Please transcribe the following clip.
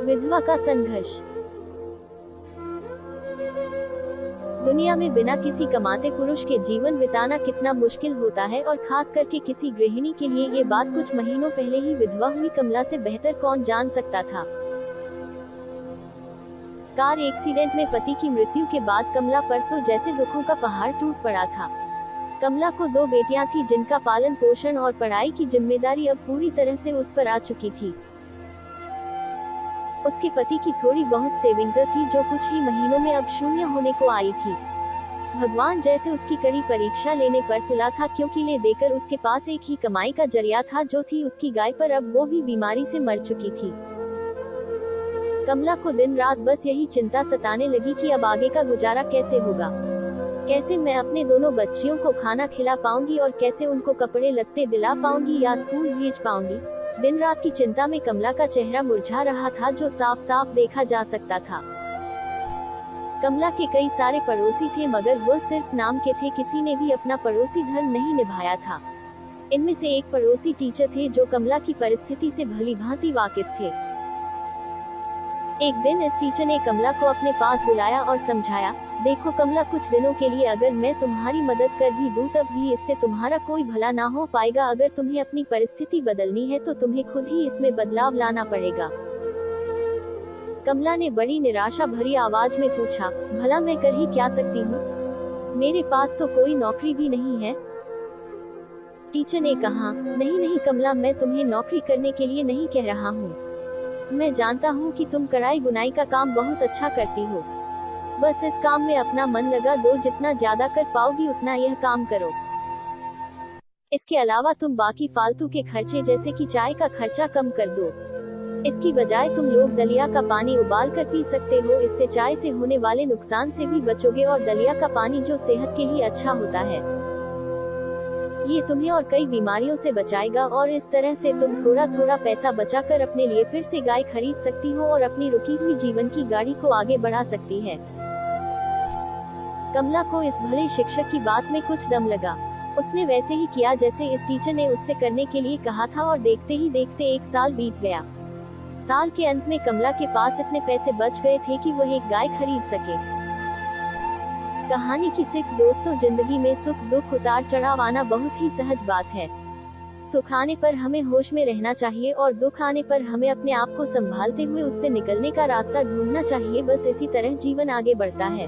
विधवा का संघर्ष। दुनिया में बिना किसी कमाते पुरुष के जीवन बिताना कितना मुश्किल होता है, और खास करके किसी गृहिणी के लिए ये बात कुछ महीनों पहले ही विधवा हुई कमला से बेहतर कौन जान सकता था। कार एक्सीडेंट में पति की मृत्यु के बाद कमला पर तो जैसे दुखों का पहाड़ टूट पड़ा था। कमला को 2 बेटियां थी जिनका पालन पोषण और पढ़ाई की जिम्मेदारी अब पूरी तरह से उस पर आ चुकी थी। उसके पति की थोड़ी बहुत सेविंग्स थी जो कुछ ही महीनों में अब शून्य होने को आई थी। भगवान जैसे उसकी कड़ी परीक्षा लेने पर तुला था, क्योंकि ले देकर उसके पास एक ही कमाई का जरिया था जो थी उसकी गाय, पर अब वो भी बीमारी से मर चुकी थी। कमला को दिन रात बस यही चिंता सताने लगी कि अब आगे का गुजारा कैसे होगा, कैसे मैं अपने दोनों बच्चियों को खाना खिला पाऊंगी और कैसे उनको कपड़े लत्ते दिला पाऊंगी या स्कूल भेज पाऊंगी। दिन रात की चिंता में कमला का चेहरा मुरझा रहा था, जो साफ साफ देखा जा सकता था। कमला के कई सारे पड़ोसी थे, मगर वो सिर्फ नाम के थे, किसी ने भी अपना पड़ोसी धर्म नहीं निभाया था। इनमें से एक पड़ोसी टीचर थे जो कमला की परिस्थिति से भलीभांति वाकिफ थे। एक दिन इस टीचर ने कमला को अपने पास बुलाया और समझाया, देखो कमला, कुछ दिनों के लिए अगर मैं तुम्हारी मदद कर भी दूं तब भी इससे तुम्हारा कोई भला ना हो पाएगा। अगर तुम्हें अपनी परिस्थिति बदलनी है तो तुम्हें खुद ही इसमें बदलाव लाना पड़ेगा। कमला ने बड़ी निराशा भरी आवाज में पूछा, भला मैं कर ही क्या सकती हूँ, मेरे पास तो कोई नौकरी भी नहीं है। टीचर ने कहा, नहीं नहीं कमला, मैं तुम्हें नौकरी करने के लिए नहीं कह रहा हूँ। मैं जानता हूँ कि तुम कढ़ाई बुनाई का काम बहुत अच्छा करती हो, बस इस काम में अपना मन लगा दो, जितना ज्यादा कर पाओगी उतना यह काम करो। इसके अलावा तुम बाकी फालतू के खर्चे जैसे कि चाय का खर्चा कम कर दो। इसकी बजाय तुम लोग दलिया का पानी उबाल कर पी सकते हो, इससे चाय से होने वाले नुकसान से भी बचोगे और दलिया का पानी जो सेहत के लिए अच्छा होता है, ये तुम्हें और कई बीमारियों से बचाएगा। और इस तरह से तुम थोड़ा थोड़ा पैसा बचाकर अपने लिए फिर से गाय खरीद सकती हो और अपनी रुकी हुई जीवन की गाड़ी को आगे बढ़ा सकती है। कमला को इस भले शिक्षक की बात में कुछ दम लगा। उसने वैसे ही किया जैसे इस टीचर ने उससे करने के लिए कहा था, और देखते ही देखते 1 साल बीत गया। साल के अंत में कमला के पास इतने पैसे बच गए थे कि वह एक गाय खरीद सके। कहानी की सीख, दोस्तों, जिंदगी में सुख दुख उतार चढ़ाव आना बहुत ही सहज बात है। सुख आने पर हमें होश में रहना चाहिए और दुख आने पर हमें अपने आप को संभालते हुए उससे निकलने का रास्ता ढूंढना चाहिए। बस इसी तरह जीवन आगे बढ़ता है।